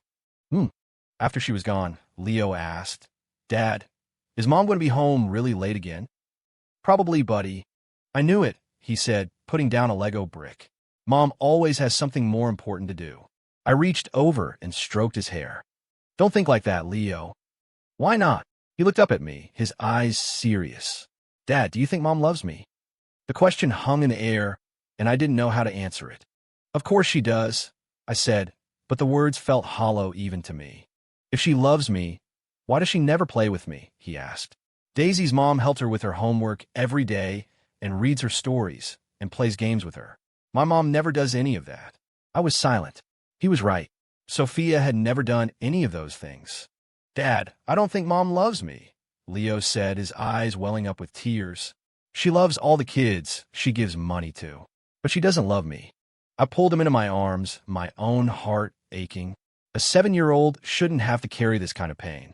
After she was gone, Leo asked, Dad, is Mom going to be home really late again? Probably, buddy. I knew it, he said, putting down a Lego brick. Mom always has something more important to do. I reached over and stroked his hair. Don't think like that, Leo. Why not? He looked up at me, his eyes serious. Dad, do you think Mom loves me? The question hung in the air, and I didn't know how to answer it. Of course she does, I said, but the words felt hollow even to me. If she loves me, why does she never play with me? He asked. Daisy's mom helped her with her homework every day and reads her stories and plays games with her. My mom never does any of that. I was silent. He was right. Sophia had never done any of those things. Dad, I don't think Mom loves me, Leo said, his eyes welling up with tears. She loves all the kids she gives money to, but she doesn't love me. I pulled him into my arms, my own heart aching. A 7-year-old shouldn't have to carry this kind of pain.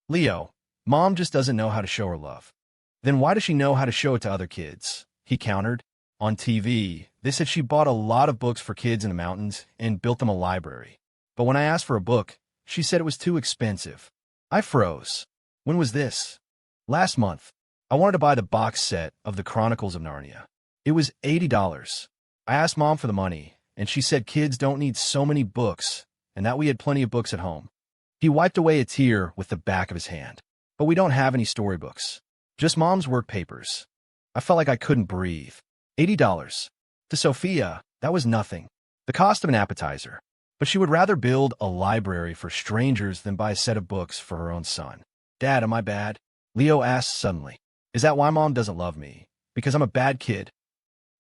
Leo, Mom just doesn't know how to show her love. Then why does she know how to show it to other kids? He countered. On TV, they said she bought a lot of books for kids in the mountains and built them a library. But when I asked for a book, she said it was too expensive. I froze. When was this? Last month. I wanted to buy the box set of the Chronicles of Narnia. It was $80. I asked Mom for the money, and she said kids don't need so many books, and that we had plenty of books at home. He wiped away a tear with the back of his hand. But we don't have any storybooks. Just Mom's work papers. I felt like I couldn't breathe. $80. To Sophia, that was nothing. The cost of an appetizer. But she would rather build a library for strangers than buy a set of books for her own son. Dad, am I bad? Leo asked suddenly. Is that why Mom doesn't love me? Because I'm a bad kid?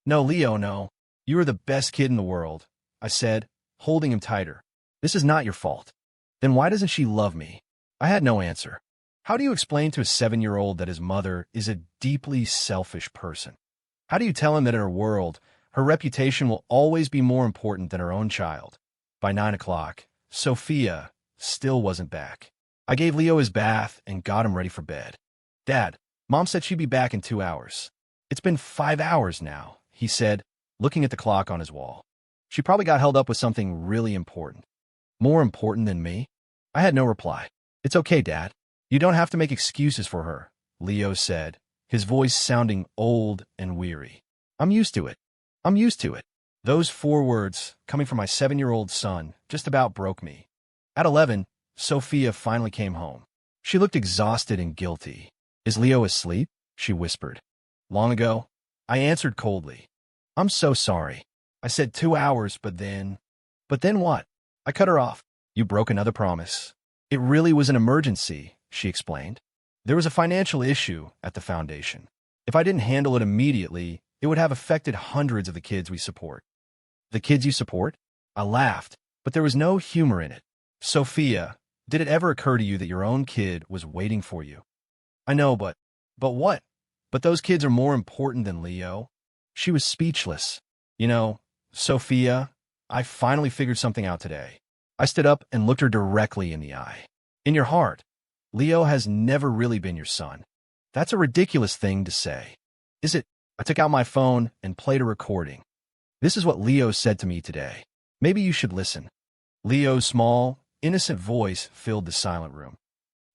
No, Leo, no. You are the best kid in the world, I said, holding him tighter. This is not your fault. Then why doesn't she love me? I had no answer. How do you explain to a 7-year-old that his mother is a deeply selfish person? How do you tell him that in her world, her reputation will always be more important than her own child? By 9 o'clock, Sophia still wasn't back. I gave Leo his bath and got him ready for bed. Dad, Mom said she'd be back in 2 hours. It's been 5 hours now, he said, looking at the clock on his wall. She probably got held up with something really important. More important than me? I had no reply. It's okay, Dad. You don't have to make excuses for her, Leo said, his voice sounding old and weary. I'm used to it. I'm used to it. Those 4 words, coming from my 7-year-old son, just about broke me. At 11, Sophia finally came home. She looked exhausted and guilty. Is Leo asleep? She whispered. Long ago? I answered coldly. I'm so sorry. I said 2 hours, but then... But then what? I cut her off. You broke another promise. It really was an emergency, she explained. There was a financial issue at the foundation. If I didn't handle it immediately, it would have affected hundreds of the kids we support. The kids you support? I laughed, but there was no humor in it. Sophia, did it ever occur to you that your own kid was waiting for you? I know, but what? But those kids are more important than Leo. She was speechless. You know, Sophia, I finally figured something out today. I stood up and looked her directly in the eye. In your heart, Leo has never really been your son. That's a ridiculous thing to say. Is it? I took out my phone and played a recording. This is what Leo said to me today. Maybe you should listen. Leo's small, innocent voice filled the silent room.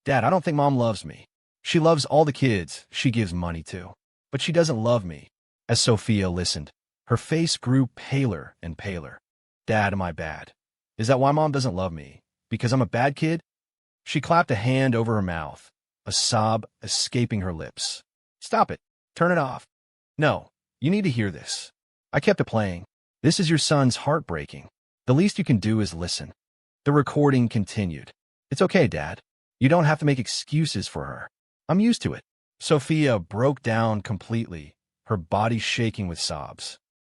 Dad, I don't think Mom loves me. She loves all the kids she gives money to. But she doesn't love me. As Sophia listened, her face grew paler and paler. Dad, am I bad? Is that why Mom doesn't love me? Because I'm a bad kid? She clapped a hand over her mouth, a sob escaping her lips. Stop it. Turn it off. No, you need to hear this. I kept it playing. This is your son's heartbreaking. The least you can do is listen. The recording continued. It's okay, Dad. You don't have to make excuses for her. I'm used to it. Sophia broke down completely, her body shaking with sobs.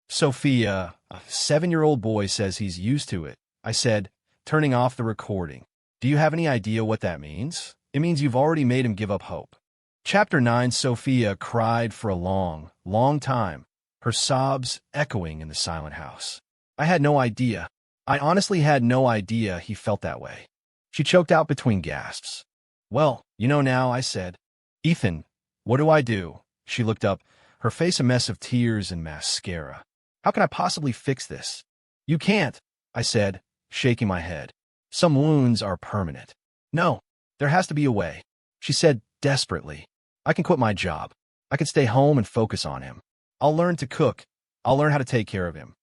Sophia, a 7-year-old boy, says he's used to it. I said, turning off the recording. Do you have any idea what that means? It means you've already made him give up hope. Chapter 9, Sophia cried for a long, long time, her sobs echoing in the silent house. I had no idea. I honestly had no idea he felt that way. She choked out between gasps. Well, you know now, I said. Ethan, what do I do? She looked up, her face a mess of tears and mascara. How can I possibly fix this? You can't, I said, shaking my head. Some wounds are permanent. No, there has to be a way. She said desperately. I can quit my job. I can stay home and focus on him. I'll learn to cook. I'll learn how to take care of him.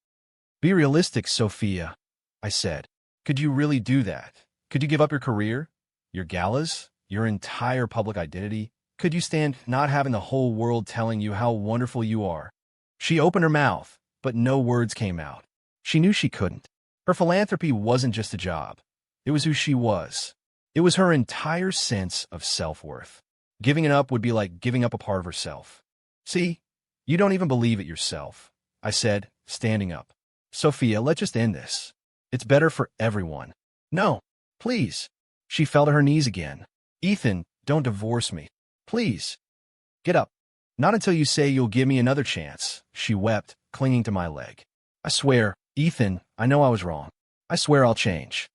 Be realistic, Sophia, I said. Could you really do that? Could you give up your career, your galas, your entire public identity? Could you stand not having the whole world telling you how wonderful you are? She opened her mouth, but no words came out. She knew she couldn't. Her philanthropy wasn't just a job. It was who she was. It was her entire sense of self-worth. Giving it up would be like giving up a part of herself. See, you don't even believe it yourself, I said, standing up. Sophia, let's just end this. It's better for everyone. No, please. She fell to her knees again. Ethan, don't divorce me. Please. Get up. Not until you say you'll give me another chance, she wept, clinging to my leg. I swear, Ethan, I know I was wrong. I swear I'll change.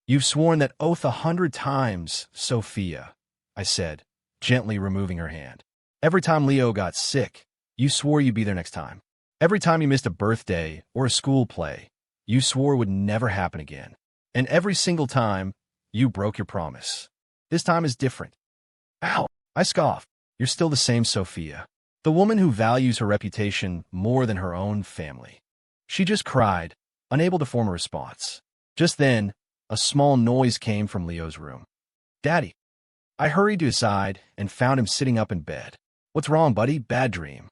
You've sworn that oath 100 times, Sophia, I said, gently removing her hand. Every time Leo got sick, you swore you'd be there next time. Every time you missed a birthday or a school play, you swore would never happen again. And every single time, you broke your promise. This time is different. Ow! I scoffed. You're still the same Sophia. The woman who values her reputation more than her own family. She just cried, unable to form a response. Just then, a small noise came from Leo's room. Daddy. I hurried to his side and found him sitting up in bed. What's wrong, buddy? Bad dream.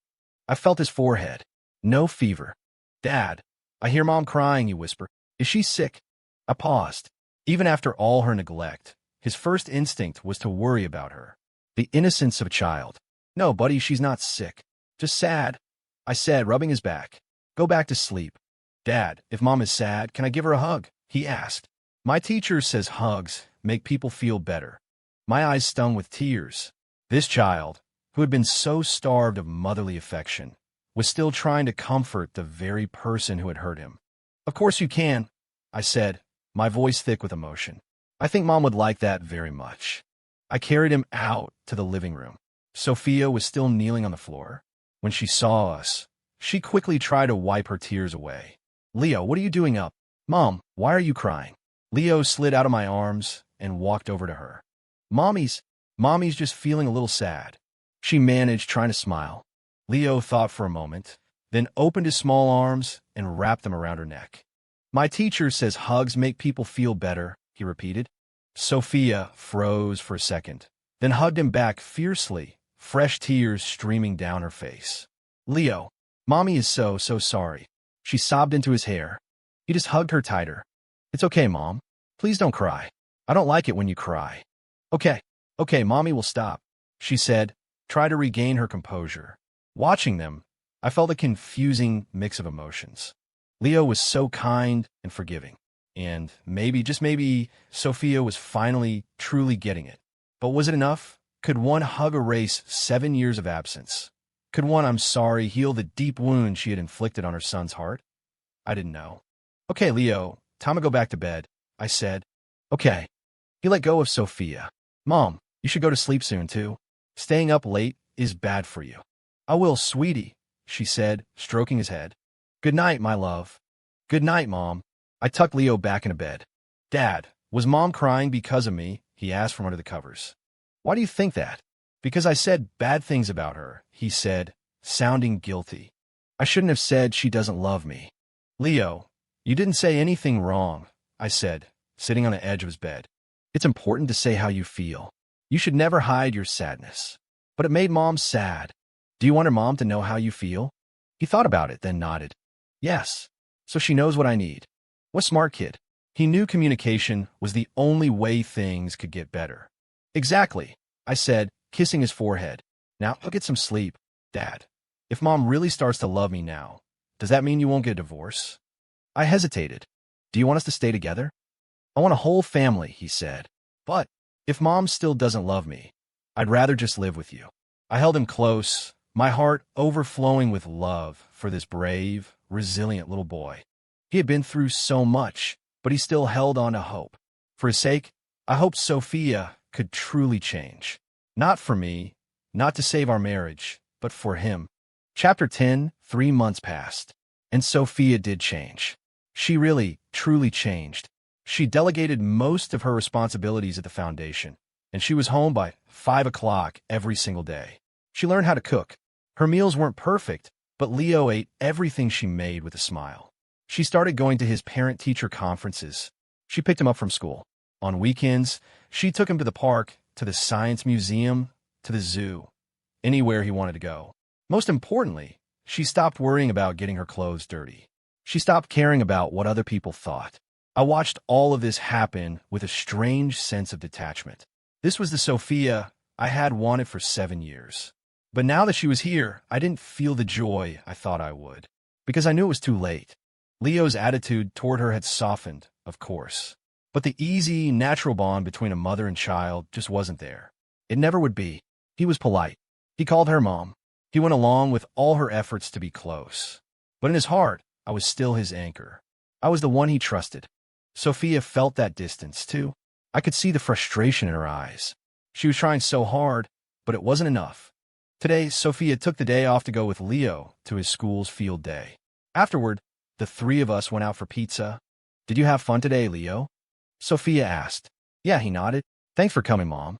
I felt his forehead. No fever. Dad. I hear Mom crying, you whisper. Is she sick? I paused. Even after all her neglect, his first instinct was to worry about her. The innocence of a child. No, buddy, she's not sick. Just sad, I said, rubbing his back. Go back to sleep. Dad, if Mom is sad, can I give her a hug? He asked. My teacher says hugs make people feel better. My eyes stung with tears. This child, who had been so starved of motherly affection, was still trying to comfort the very person who had hurt him. Of course you can, I said, my voice thick with emotion. I think Mom would like that very much. I carried him out to the living room. Sophia was still kneeling on the floor. When she saw us, she quickly tried to wipe her tears away. Leo, what are you doing up? Mom, why are you crying? Leo slid out of my arms and walked over to her. Mommy's just feeling a little sad. She managed, trying to smile. Leo thought for a moment, then opened his small arms and wrapped them around her neck. My teacher says hugs make people feel better, he repeated. Sophia froze for a second, then hugged him back fiercely, fresh tears streaming down her face. Leo, Mommy is so sorry. She sobbed into his hair. He just hugged her tighter. It's okay, Mom. Please don't cry. I don't like it when you cry. Okay, Mommy will stop, she said, try to regain her composure. Watching them, I felt a confusing mix of emotions. Leo was so kind and forgiving. And maybe, just maybe, Sophia was finally, truly getting it. But was it enough? Could one hug erase 7 years of absence? Could one "I'm sorry" heal the deep wound she had inflicted on her son's heart? I didn't know. Okay, Leo, time to go back to bed, I said. Okay. He let go of Sophia. Mom, you should go to sleep soon, too. Staying up late is bad for you. I will, sweetie, she said, stroking his head. Good night, my love. Good night, Mom. I tucked Leo back into bed. Dad, was Mom crying because of me? He asked from under the covers. Why do you think that? Because I said bad things about her, he said, sounding guilty. I shouldn't have said she doesn't love me. Leo, you didn't say anything wrong, I said, sitting on the edge of his bed. It's important to say how you feel. You should never hide your sadness. But it made Mom sad. Do you want her mom to know how you feel? He thought about it, then nodded. Yes, so she knows what I need. What smart kid. He knew communication was the only way things could get better. Exactly, I said, kissing his forehead. Now I'll get some sleep, Dad. If Mom really starts to love me now, does that mean you won't get a divorce? I hesitated. Do you want us to stay together? I want a whole family, he said. But if Mom still doesn't love me, I'd rather just live with you. I held him close, my heart overflowing with love for this brave, resilient little boy. He had been through so much, but he still held on to hope. For his sake, I hoped Sophia could truly change. Not for me, not to save our marriage, but for him. Chapter 10, 3 months passed, and Sophia did change. She really, truly changed. She delegated most of her responsibilities at the foundation, and she was home by 5 o'clock every single day. She learned how to cook. Her meals weren't perfect, but Leo ate everything she made with a smile. She started going to his parent-teacher conferences. She picked him up from school. On weekends, she took him to the park, to the science museum, to the zoo, anywhere he wanted to go. Most importantly, she stopped worrying about getting her clothes dirty. She stopped caring about what other people thought. I watched all of this happen with a strange sense of detachment. This was the Sophia I had wanted for 7 years. But now that she was here, I didn't feel the joy I thought I would, because I knew it was too late. Leo's attitude toward her had softened, of course, but the easy, natural bond between a mother and child just wasn't there. It never would be. He was polite. He called her Mom. He went along with all her efforts to be close. But in his heart, I was still his anchor. I was the one he trusted. Sophia felt that distance, too. I could see the frustration in her eyes. She was trying so hard, but it wasn't enough. Today, Sophia took the day off to go with Leo to his school's field day. Afterward, the 3 of us went out for pizza. Did you have fun today, Leo? Sophia asked. Yeah, he nodded. Thanks for coming, Mom.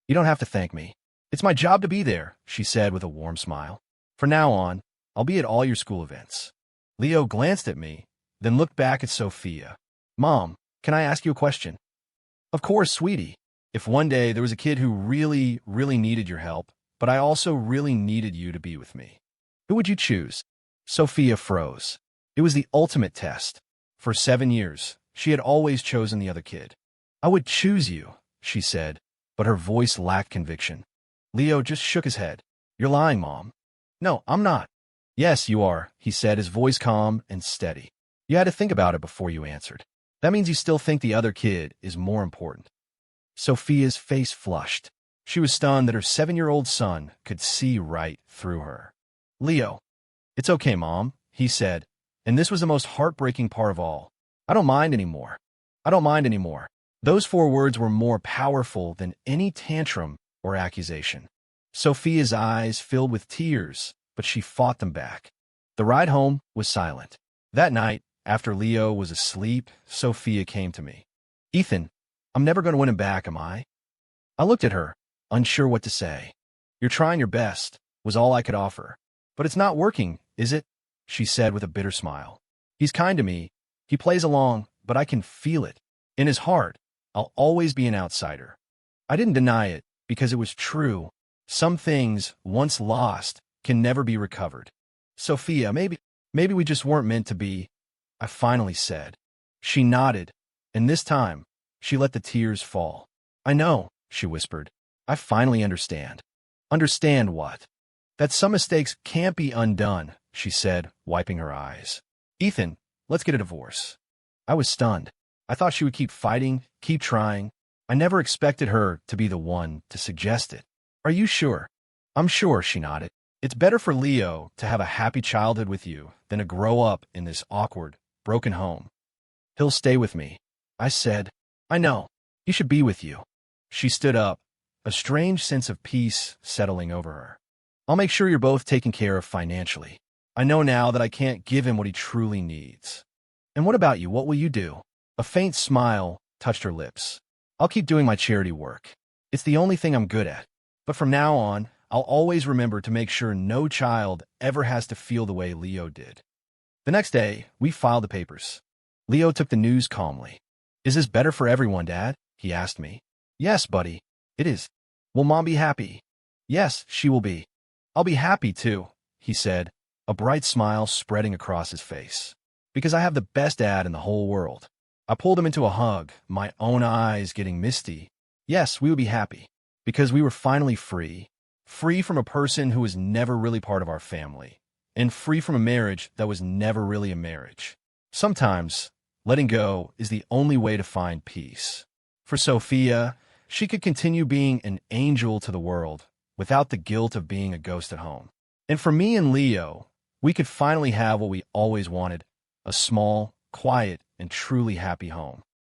You don't have to thank me. It's my job to be there, she said with a warm smile. From now on, I'll be at all your school events. Leo glanced at me, then looked back at Sophia. Mom, can I ask you a question? Of course, sweetie. If one day there was a kid who really, really needed your help, but I also really needed you to be with me, who would you choose? Sophia froze. It was the ultimate test. For 7 years, she had always chosen the other kid. I would choose you, she said, but her voice lacked conviction. Leo just shook his head. You're lying, Mom. No, I'm not. Yes, you are, he said, his voice calm and steady. You had to think about it before you answered. That means you still think the other kid is more important. Sophia's face flushed. She was stunned that her 7-year-old son could see right through her. Leo, it's okay, Mom, he said, and this was the most heartbreaking part of all. I don't mind anymore. I don't mind anymore. Those 4 words were more powerful than any tantrum or accusation. Sophia's eyes filled with tears, but she fought them back. The ride home was silent. That night, after Leo was asleep, Sophia came to me. Ethan, I'm never going to win him back, am I? I looked at her, unsure what to say. You're trying your best, was all I could offer. But it's not working, is it? She said with a bitter smile. He's kind to me. He plays along, but I can feel it. In his heart, I'll always be an outsider. I didn't deny it, because it was true. Some things, once lost, can never be recovered. Sophia, maybe we just weren't meant to be, I finally said. She nodded, and this time, she let the tears fall. I know, she whispered. I finally understand. Understand what? That some mistakes can't be undone, she said, wiping her eyes. Ethan, let's get a divorce. I was stunned. I thought she would keep fighting, keep trying. I never expected her to be the one to suggest it. Are you sure? I'm sure, she nodded. It's better for Leo to have a happy childhood with you than to grow up in this awkward, broken home. He'll stay with me, I said. I know. He should be with you. She stood up, a strange sense of peace settling over her. I'll make sure you're both taken care of financially. I know now that I can't give him what he truly needs. And what about you? What will you do? A faint smile touched her lips. I'll keep doing my charity work. It's the only thing I'm good at. But from now on, I'll always remember to make sure no child ever has to feel the way Leo did. The next day, we filed the papers. Leo took the news calmly. Is this better for everyone, Dad? He asked me. Yes, buddy, it is. Will Mom be happy? Yes, she will be. I'll be happy too, he said, a bright smile spreading across his face. Because I have the best dad in the whole world. I pulled him into a hug, my own eyes getting misty. Yes, we would be happy. Because we were finally free. Free from a person who was never really part of our family. And free from a marriage that was never really a marriage. Sometimes, letting go is the only way to find peace. For Sophia, she could continue being an angel to the world without the guilt of being a ghost at home. And for me and Leo, we could finally have what we always wanted, a small, quiet, and truly happy home.